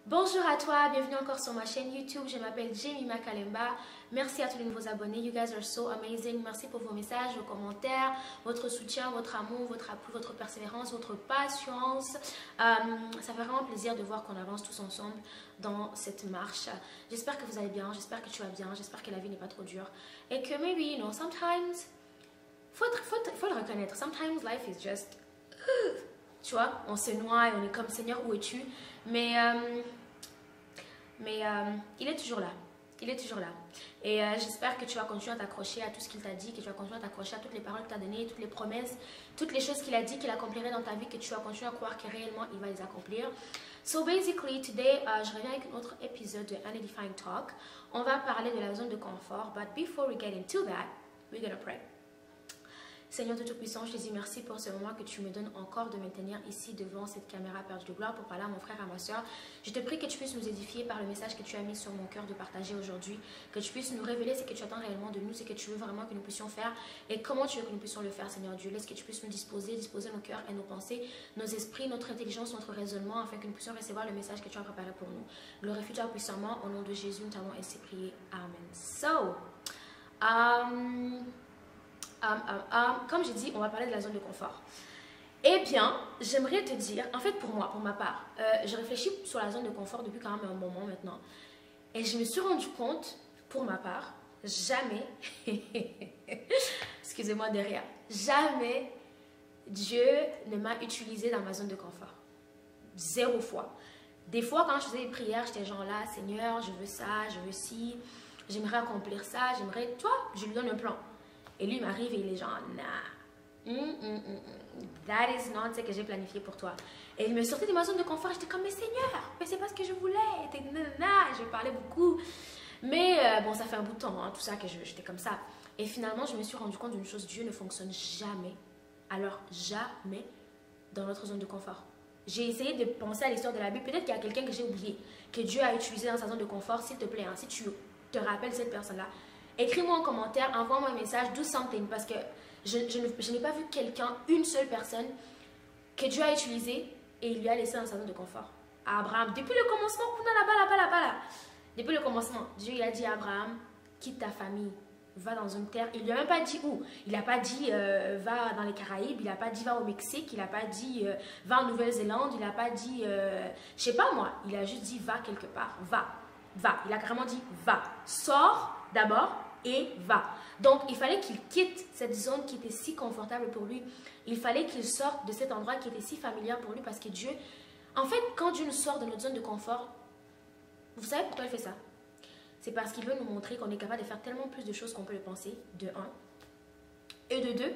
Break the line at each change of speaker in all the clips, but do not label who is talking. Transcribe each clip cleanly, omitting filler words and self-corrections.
Bonjour à toi, bienvenue encore sur ma chaîne YouTube. Je m'appelle Jemima Kalemba. Merci à tous les nouveaux abonnés. You guys are so amazing. Merci pour vos messages, vos commentaires, votre soutien, votre amour, votre appui, votre persévérance, votre patience. Ça fait vraiment plaisir de voir qu'on avance tous ensemble dans cette marche. J'espère que vous allez bien, j'espère que tu vas bien, j'espère que la vie n'est pas trop dure. Et que maybe, you know, sometimes, faut le reconnaître. Sometimes life is just... Tu vois, on se noie et on est comme Seigneur, où es-tu? Mais il est toujours là. Il est toujours là. Et j'espère que tu vas continuer à t'accrocher à tout ce qu'il t'a dit, que tu vas continuer à t'accrocher à toutes les paroles qu'il t'a données, toutes les promesses, toutes les choses qu'il a dit qu'il accomplirait dans ta vie, que tu vas continuer à croire que réellement il va les accomplir. So basically, today, je reviens avec un autre épisode de Unedifying Talk. On va parler de la zone de confort. But before we get into that, we're gonna pray. Seigneur de Tout-Puissant, je te dis merci pour ce moment que tu me donnes encore de me tenir ici devant cette caméra perdue de gloire pour parler à mon frère et à ma soeur. Je te prie que tu puisses nous édifier par le message que tu as mis sur mon cœur de partager aujourd'hui, que tu puisses nous révéler ce que tu attends réellement de nous, ce que tu veux vraiment que nous puissions faire et comment tu veux que nous puissions le faire, Seigneur Dieu. Laisse que tu puisses nous disposer nos cœurs et nos pensées, nos esprits, notre intelligence, notre raisonnement, afin que nous puissions recevoir le message que tu as préparé pour nous. Glorifie-toi puissamment, au nom de Jésus, nous t'avons ainsi prié. Amen. So, comme j'ai dit, on va parler de la zone de confort. Eh bien, j'aimerais te dire, en fait pour moi, pour ma part, je réfléchis sur la zone de confort depuis quand même un moment maintenant. Et je me suis rendu compte, pour ma part, jamais, excusez-moi de rire, jamais Dieu ne m'a utilisé dans ma zone de confort. 0 fois. Des fois, quand je faisais des prières, j'étais genre là, Seigneur, je veux ça, je veux ci, j'aimerais accomplir ça, j'aimerais, toi, je lui donne un plan. Et lui, il m'arrive et il est genre, nah, that is not ce que j'ai planifié pour toi. Et il me sortait de ma zone de confort. J'étais comme, mais Seigneur, mais c'est pas ce que je voulais. Je parlais beaucoup. Mais bon, ça fait un bout de temps, hein, tout ça, que j'étais comme ça. Et finalement, je me suis rendu compte d'une chose, Dieu ne fonctionne jamais, alors jamais, dans notre zone de confort. J'ai essayé de penser à l'histoire de la Bible. Peut-être qu'il y a quelqu'un que j'ai oublié, que Dieu a utilisé dans sa zone de confort. S'il te plaît, hein, si tu te rappelles cette personne-là, écris-moi en commentaire, envoie-moi un message, do something, parce que je n'ai pas vu quelqu'un, une seule personne, que Dieu a utilisé et il lui a laissé dans sa zone de confort. À Abraham, depuis le commencement, là. Depuis le commencement, Dieu il a dit à Abraham, quitte ta famille, va dans une terre. Il lui a même pas dit où. Il n'a pas dit va dans les Caraïbes, il n'a pas dit va au Mexique, il n'a pas dit va en Nouvelle-Zélande, il n'a pas dit, je sais pas moi, il a juste dit va quelque part, va. Il a carrément dit va, sors d'abord et va. Donc, il fallait qu'il quitte cette zone qui était si confortable pour lui. Il fallait qu'il sorte de cet endroit qui était si familier pour lui parce que Dieu... En fait, quand Dieu nous sort de notre zone de confort, vous savez pourquoi il fait ça? C'est parce qu'il veut nous montrer qu'on est capable de faire tellement plus de choses qu'on peut le penser, de 1. Et de 2,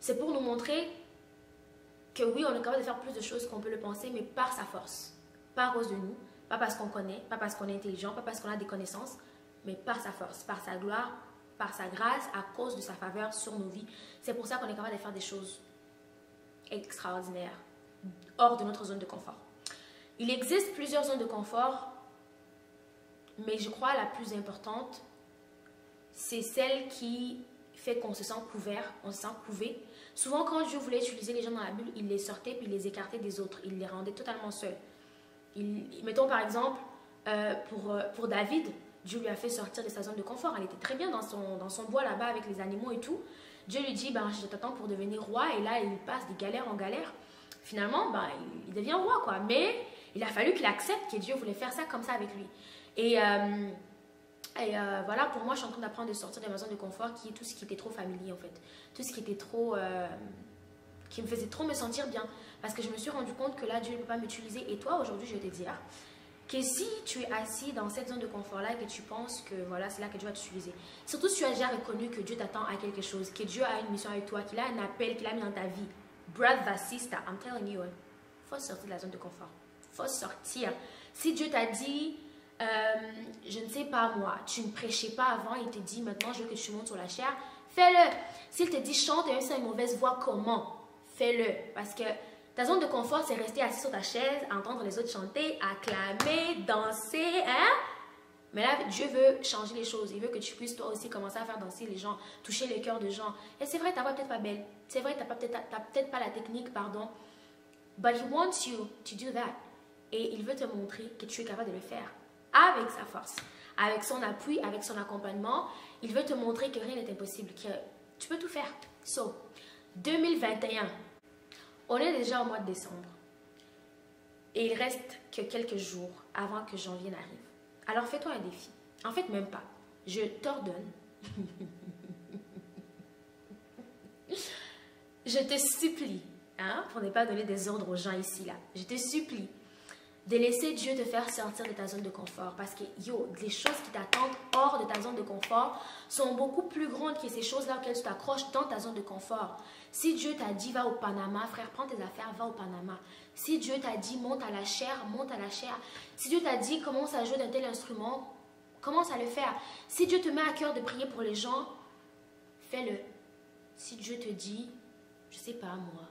c'est pour nous montrer que oui, on est capable de faire plus de choses qu'on peut le penser, mais par sa force. Pas à cause de nous, pas parce qu'on connaît, pas parce qu'on est intelligent, pas parce qu'on a des connaissances, mais par sa force, par sa gloire, par sa grâce, à cause de sa faveur sur nos vies. C'est pour ça qu'on est capable de faire des choses extraordinaires, hors de notre zone de confort. Il existe plusieurs zones de confort, mais je crois la plus importante, c'est celle qui fait qu'on se sent couvert, on se sent couvé. Souvent, quand Dieu voulait utiliser les gens dans la Bible, il les sortait puis il les écartait des autres. Il les rendait totalement seuls. Mettons par exemple, pour David, Dieu lui a fait sortir de sa zone de confort. Elle était très bien dans son bois là-bas avec les animaux et tout. Dieu lui dit, ben, je t'attends pour devenir roi. Et là, il passe des galères en galères. Finalement, ben, il devient roi, quoi. Mais il a fallu qu'il accepte que Dieu voulait faire ça comme ça avec lui. Et voilà, pour moi, je suis en train d'apprendre de sortir de ma zone de confort, qui est tout ce qui était trop familier, en fait. Tout ce qui était trop... qui me faisait trop me sentir bien. Parce que je me suis rendu compte que là, Dieu ne peut pas m'utiliser. Et toi, aujourd'hui, je vais te dire que si tu es assis dans cette zone de confort-là et que tu penses que voilà, c'est là que Dieu va t'utiliser, surtout si tu as déjà reconnu que Dieu t'attend à quelque chose, que Dieu a une mission avec toi, qu'il a un appel, qu'il a mis dans ta vie, brother, sister, I'm telling you, il faut sortir de la zone de confort. Il faut sortir. Si Dieu t'a dit, je ne sais pas moi, tu ne prêchais pas avant, il te dit maintenant je veux que tu montes sur la chair, fais-le. S'il te dit chante et même si tu as une mauvaise voix, comment? Fais-le. Parce que ta zone de confort, c'est rester assis sur ta chaise, entendre les autres chanter, acclamer, danser, hein? Mais là, Dieu veut changer les choses. Il veut que tu puisses toi aussi commencer à faire danser les gens, toucher les cœurs de gens. Et c'est vrai, ta voix peut-être pas belle. C'est vrai, tu n'as peut-être pas la technique, pardon. But he wants you to do that. Et il veut te montrer que tu es capable de le faire avec sa force, avec son appui, avec son accompagnement. Il veut te montrer que rien n'est impossible, que tu peux tout faire. So, 2021, on est déjà au mois de décembre. Et il reste que quelques jours avant que janvier n'arrive. Alors fais-toi un défi. En fait, même pas. Je t'ordonne. Je te supplie, hein, pour ne pas donner des ordres aux gens ici, là. Je te supplie de laisser Dieu te faire sortir de ta zone de confort. Parce que, yo, les choses qui t'attendent hors de ta zone de confort sont beaucoup plus grandes que ces choses-là auxquelles tu t'accroches dans ta zone de confort. Si Dieu t'a dit, va au Panama, frère, prends tes affaires, va au Panama. Si Dieu t'a dit, monte à la chair, monte à la chair. Si Dieu t'a dit, commence à jouer d'un tel instrument, commence à le faire. Si Dieu te met à cœur de prier pour les gens, fais-le. Si Dieu te dit, je sais pas moi,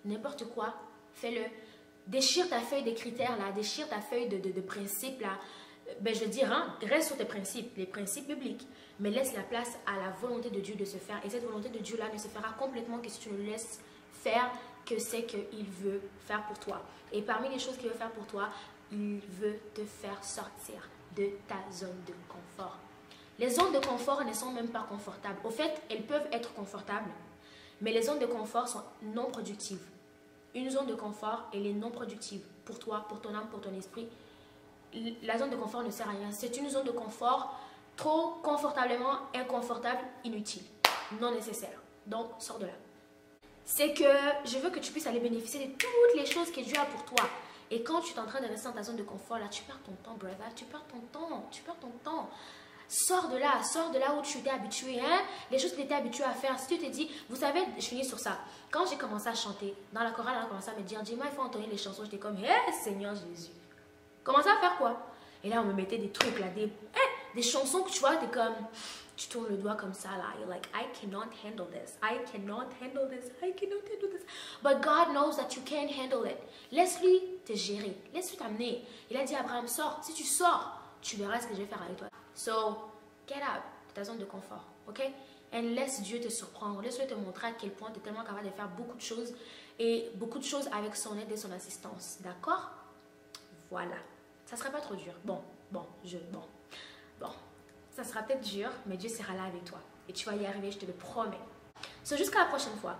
n'importe quoi, fais-le. Déchire ta feuille de critères là, déchire ta feuille de principes là. Ben, je veux dire, hein, reste sur tes principes, les principes bibliques, mais laisse la place à la volonté de Dieu de se faire. Et cette volonté de Dieu là ne se fera complètement que si tu le laisses faire que c'est qu'il veut faire pour toi. Et parmi les choses qu'il veut faire pour toi, il veut te faire sortir de ta zone de confort. Les zones de confort ne sont même pas confortables. Au fait, elles peuvent être confortables, mais les zones de confort sont non productives. Une zone de confort, elle est non productive pour toi, pour ton âme, pour ton esprit. La zone de confort ne sert à rien. C'est une zone de confort trop confortablement inconfortable, inutile, non nécessaire. Donc, sors de là. C'est que je veux que tu puisses aller bénéficier de toutes les choses que Dieu a pour toi. Et quand tu es en train de rester dans ta zone de confort, là, tu perds ton temps, brother. Tu perds ton temps, tu perds ton temps. Sors de là où tu étais habitué, hein? Les choses que tu étais habitué à faire. Si tu te dis, vous savez, je finis sur ça. Quand j'ai commencé à chanter, dans la chorale, on a commencé à me dire, dis-moi, il faut entonner les chansons. J'étais comme, hé, Seigneur Jésus. Commencez à faire quoi? Et là, on me mettait des trucs, là, des chansons que tu vois, t'es comme, tu tournes le doigt comme ça, là. You're like, I cannot handle this. I cannot handle this. I cannot handle this. But God knows that you can handle it. Laisse-lui te gérer. Laisse-lui t'amener. Il a dit à Abraham, sors. Si tu sors, tu verras ce que je vais faire avec toi. So, get out de ta zone de confort, ok? Et laisse Dieu te surprendre. Laisse-le te montrer à quel point tu es tellement capable de faire beaucoup de choses et beaucoup de choses avec son aide et son assistance, d'accord? Voilà. Ça sera pas trop dur. Bon. Ça sera peut-être dur, mais Dieu sera là avec toi. Et tu vas y arriver, je te le promets. So, jusqu'à la prochaine fois,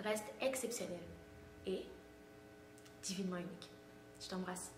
reste exceptionnel et divinement unique. Je t'embrasse.